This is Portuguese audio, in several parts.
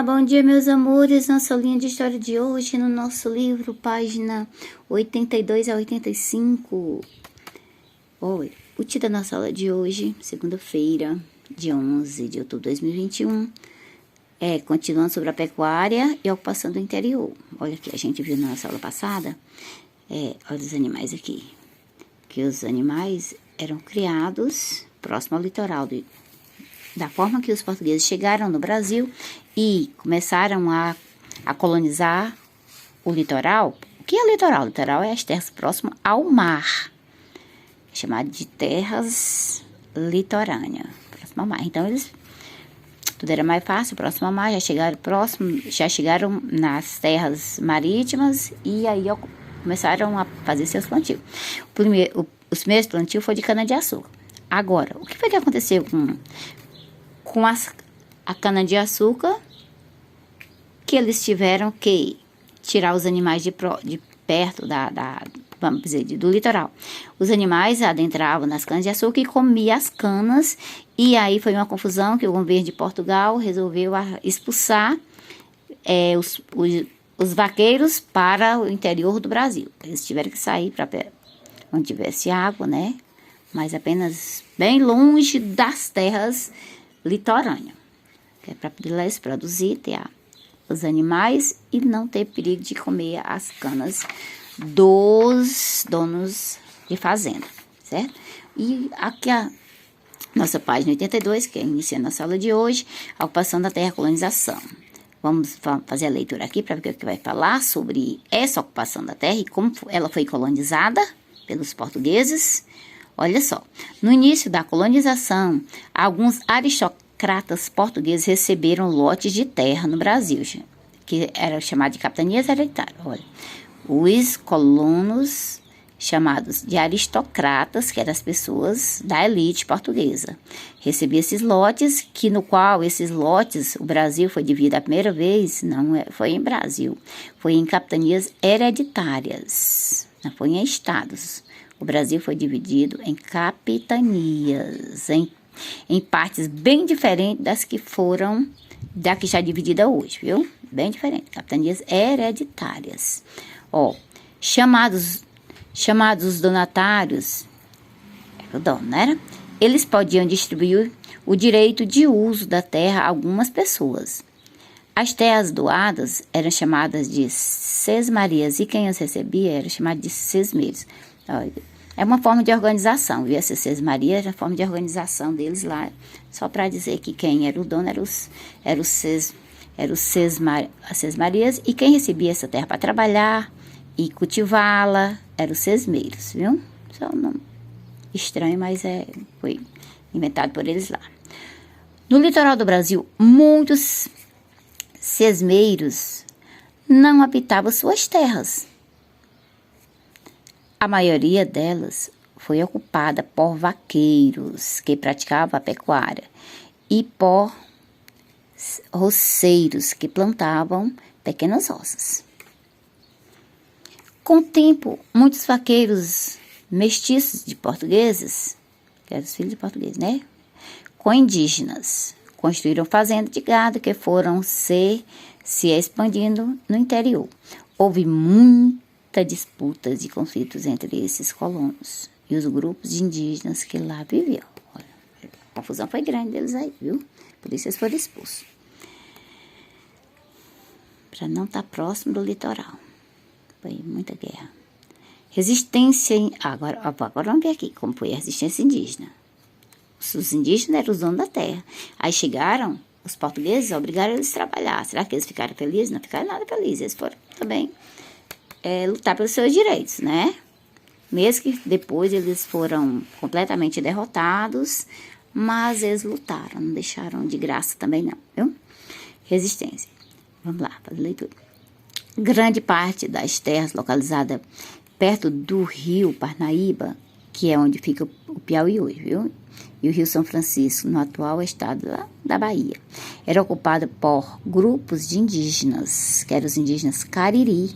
bom dia, meus amores. Nossa linha de história de hoje no nosso livro, página 82 a 85. Oi, o título da nossa aula de hoje, segunda-feira, dia 11 de outubro de 2021, continuando sobre a pecuária e a ocupação do interior. Olha aqui, a gente viu na nossa aula passada, olha os animais aqui, que os animais eram criados próximo ao litoral da forma que os portugueses chegaram no Brasil e começaram a colonizar o litoral. O que é litoral? O litoral é as terras próximas ao mar, chamado de terras litorâneas, próximo ao mar. Então, tudo era mais fácil, próximo ao mar, já chegaram nas terras marítimas e aí começaram a fazer seus plantios. Os primeiros plantios foi de cana-de-açúcar. Agora, o que foi que aconteceu com a cana-de-açúcar, que eles tiveram que tirar os animais de perto vamos dizer, do litoral. Os animais adentravam nas canas-de-açúcar e comiam as canas, e aí foi uma confusão que o governo de Portugal resolveu expulsar os vaqueiros para o interior do Brasil. Eles tiveram que sair para onde tivesse água, né? Mas apenas bem longe das terras litorâneas, que é para eles produzir, ter os animais e não ter perigo de comer as canas dos donos de fazenda, certo? E aqui a nossa página 82, que é iniciando a sala de hoje, a ocupação da terra, colonização. Vamos fazer a leitura aqui para ver o que vai falar sobre essa ocupação da terra e como ela foi colonizada pelos portugueses. Olha só, no início da colonização, alguns aristocratas portugueses receberam lotes de terra no Brasil, que era chamado de capitanias hereditárias. Olha, os colonos chamados de aristocratas, que eram as pessoas da elite portuguesa, recebiam esses lotes, esses lotes, o Brasil foi dividido a primeira vez, foi em Brasil, foi em capitanias hereditárias, não foi em estados. O Brasil foi dividido em capitanias, em partes bem diferentes da que está dividida hoje, viu? Bem diferente, capitanias hereditárias. Chamados donatários, o dono, né? Eles podiam distribuir o direito de uso da terra a algumas pessoas. As terras doadas eram chamadas de sesmarias e quem as recebia era chamado de sesmeiros. É uma forma de organização, viu? Essa sesmaria era a forma de organização deles lá, só para dizer que quem era o dono as sesmarias, e quem recebia essa terra para trabalhar e cultivá-la eram os sesmeiros, viu? Só um nome estranho, mas foi inventado por eles lá. No litoral do Brasil, muitos sesmeiros não habitavam suas terras. A maioria delas foi ocupada por vaqueiros que praticavam a pecuária e por roceiros que plantavam pequenas roças. Com o tempo, muitos vaqueiros mestiços de portugueses, que eram os filhos de portugueses, né? Com indígenas, construíram fazendas de gado que foram se expandindo no interior. Houve muitas disputas e conflitos entre esses colonos e os grupos de indígenas que lá viviam. Olha, a confusão foi grande deles aí, viu? Por isso eles foram expulsos. Para não estar próximo do litoral. Foi muita guerra. Resistência. Agora vamos ver aqui como foi a resistência indígena. Os indígenas eram os donos da terra. Aí chegaram os portugueses, obrigaram eles a trabalhar. Será que eles ficaram felizes? Não ficaram nada felizes. Eles foram também lutar pelos seus direitos, né? Mesmo que depois eles foram completamente derrotados, mas eles lutaram, não deixaram de graça também não, viu? Resistência. Vamos lá, fazer leitura. Grande parte das terras localizadas perto do rio Parnaíba, que é onde fica o Piauí hoje, viu? E o rio São Francisco, no atual estado da Bahia, era ocupada por grupos de indígenas, que eram os indígenas Cariri,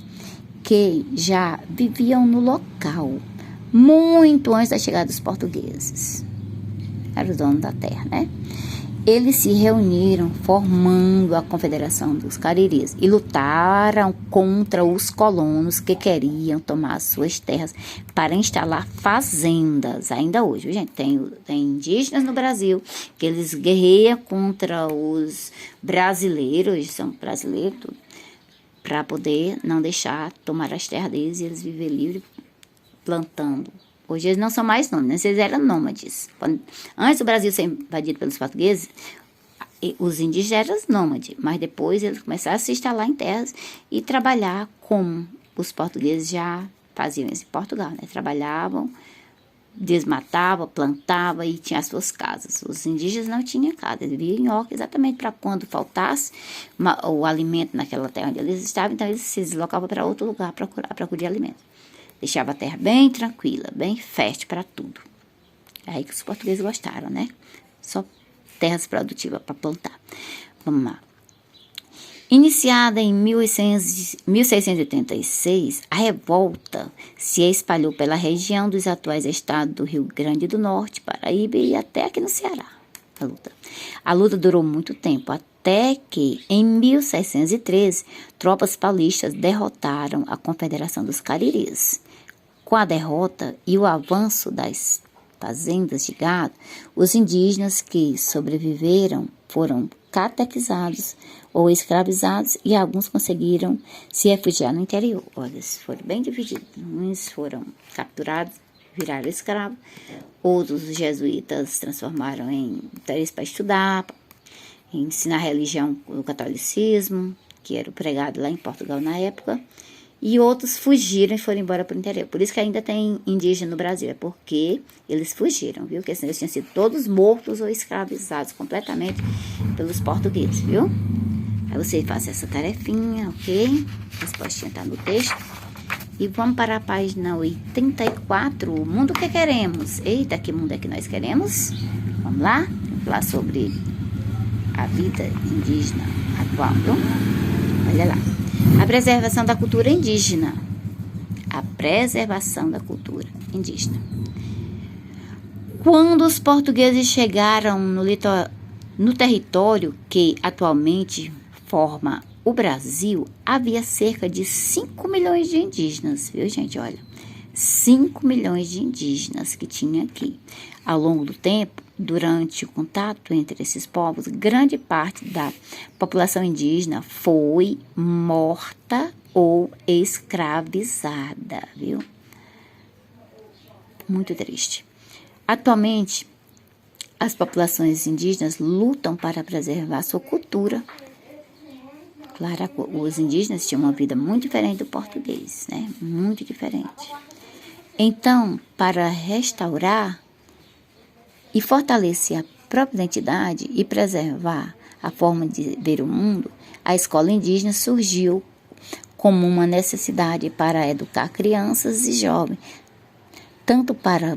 que já viviam no local muito antes da chegada dos portugueses. Era o dono da terra, né? eles se reuniram formando a Confederação dos Cariris e lutaram contra os colonos que queriam tomar suas terras para instalar fazendas. Ainda hoje, gente, tem indígenas no Brasil que eles guerreiam contra os brasileiros, são brasileiros, para poder não deixar tomar as terras deles e eles viver livre plantando. Hoje eles não são mais nômades, eles eram nômades. Antes do Brasil ser invadido pelos portugueses, os indígenas eram nômades, mas depois eles começaram a se instalar em terras e trabalhar como os portugueses já faziam isso em Portugal, né? Trabalhavam, desmatavam, plantavam e tinham as suas casas. Os indígenas não tinham casa, eles viviam em oca exatamente para quando faltasse o alimento naquela terra onde eles estavam, então eles se deslocavam para outro lugar para procurar alimento. Deixava a terra bem tranquila, bem fértil para tudo. É aí que os portugueses gostaram, né? Só terras produtivas para plantar. Vamos lá. Iniciada em 1686, a revolta se espalhou pela região dos atuais estados do Rio Grande do Norte, Paraíba e até aqui no Ceará. A luta durou muito tempo, até que, em 1613, tropas paulistas derrotaram a Confederação dos Cariris. Com a derrota e o avanço das fazendas de gado, os indígenas que sobreviveram foram catequizados ou escravizados e alguns conseguiram se refugiar no interior. Olha, eles foram bem divididos. Uns foram capturados, viraram escravos, outros os jesuítas transformaram em interesse para estudar, ensinar a religião, o catolicismo, que era o pregado lá em Portugal na época, e outros fugiram e foram embora para o interior. Por isso que ainda tem indígena no Brasil, é porque eles fugiram, viu? Porque senão eles tinham sido todos mortos ou escravizados completamente pelos portugueses, viu? Aí você faz essa tarefinha, ok? A respostinha está no texto. E vamos para a página 84, o mundo que queremos. Eita, que mundo é que nós queremos? Vamos lá? Vamos falar sobre a vida indígena atual, viu? Olha lá. A preservação da cultura indígena. A preservação da cultura indígena. Quando os portugueses chegaram no território que atualmente forma o Brasil, havia cerca de 5 milhões de indígenas, viu, gente? Olha, 5 milhões de indígenas que tinha aqui. Ao longo do tempo, durante o contato entre esses povos, grande parte da população indígena foi morta ou escravizada, viu? Muito triste. Atualmente, as populações indígenas lutam para preservar sua cultura. Claro, os indígenas tinham uma vida muito diferente do português, né? Muito diferente. Então, para restaurar e fortalecer a própria identidade e preservar a forma de ver o mundo, a escola indígena surgiu como uma necessidade para educar crianças e jovens, tanto para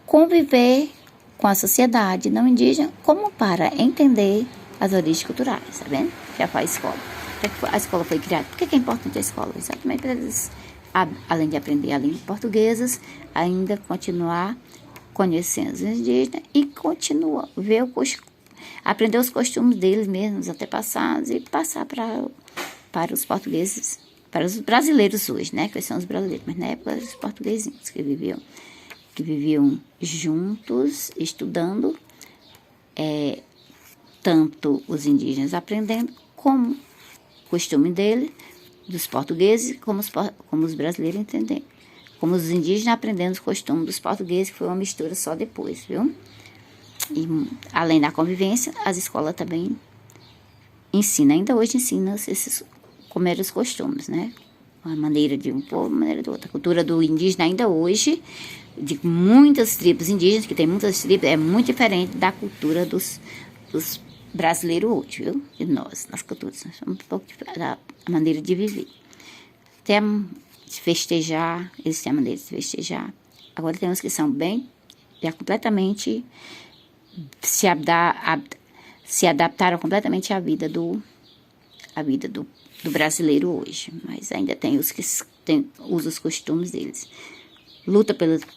conviver com a sociedade não indígena, como para entender as origens culturais, tá vendo? Já faz escola. A escola foi criada. Por que é importante a escola? Exatamente para eles, além de aprender a língua portuguesa, ainda continuar conhecendo os indígenas e continuar, aprender os costumes deles mesmos, até passados, e passar para os portugueses, para os brasileiros hoje, né? Que são os brasileiros, mas na época os portuguesinhos que viviam juntos, estudando, tanto os indígenas aprendendo, como o costume dele, dos portugueses, como os brasileiros entendendo. Como os indígenas aprendendo os costumes dos portugueses, que foi uma mistura só depois, viu? E, além da convivência, as escolas também ensinam, ainda hoje ensinam como eram os costumes, né? A maneira de um povo, a maneira do outro. A cultura do indígena ainda hoje, de muitas tribos indígenas, que tem muitas tribos, é muito diferente da cultura dos brasileiros hoje, viu? De nós, nas culturas. Nós somos um pouco diferente da maneira de viver. Até de festejar, eles têm a maneira de festejar. Agora tem uns que são já completamente, se adaptaram completamente à vida do brasileiro hoje. Mas ainda tem os que usam os costumes deles. Luta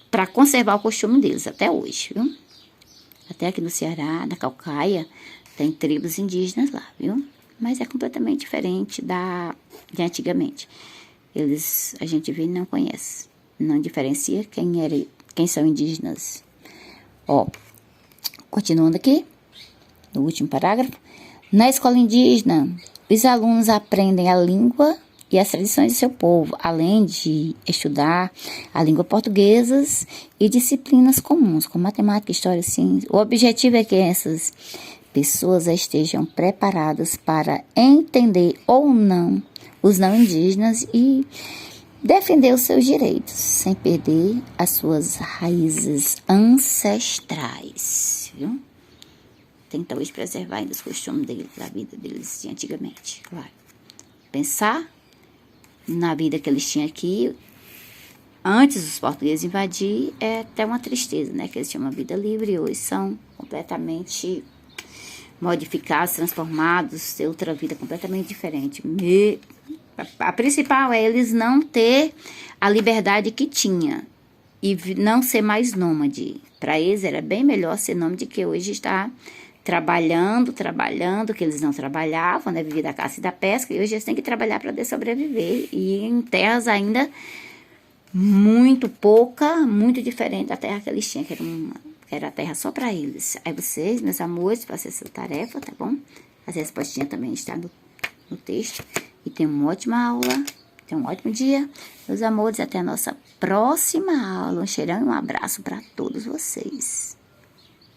para conservar o costume deles até hoje, viu? Até aqui no Ceará, na Caucaia, tem tribos indígenas lá, viu? Mas é completamente diferente de antigamente. A gente vê e não conhece. Não diferencia quem são indígenas. Ó, continuando aqui, no último parágrafo. Na escola indígena, os alunos aprendem a língua e as tradições do seu povo, além de estudar a língua portuguesa e disciplinas comuns, como matemática, história, ciência. O objetivo é que essas pessoas estejam preparadas para entender ou não os não indígenas e defender os seus direitos, sem perder as suas raízes ancestrais, viu? Tentar hoje preservar ainda os costumes deles, da vida deles de antigamente, claro. Pensar na vida que eles tinham aqui, antes dos portugueses invadir, é até uma tristeza, né? Que eles tinham uma vida livre e hoje são completamente modificados, transformados, ter outra vida completamente diferente. A principal é eles não ter a liberdade que tinha e não ser mais nômade. Para eles era bem melhor ser nômade que hoje está trabalhando, que eles não trabalhavam, né? Vivia da caça e da pesca, e hoje eles têm que trabalhar para poder sobreviver, e em terras ainda muito diferente da terra que eles tinham, que era a terra só para eles. Aí vocês, meus amores, façam essa tarefa, tá bom? As respostinhas também estão no texto. E tenham uma ótima aula, tenham um ótimo dia. Meus amores, até a nossa próxima aula. Um cheirão e um abraço para todos vocês.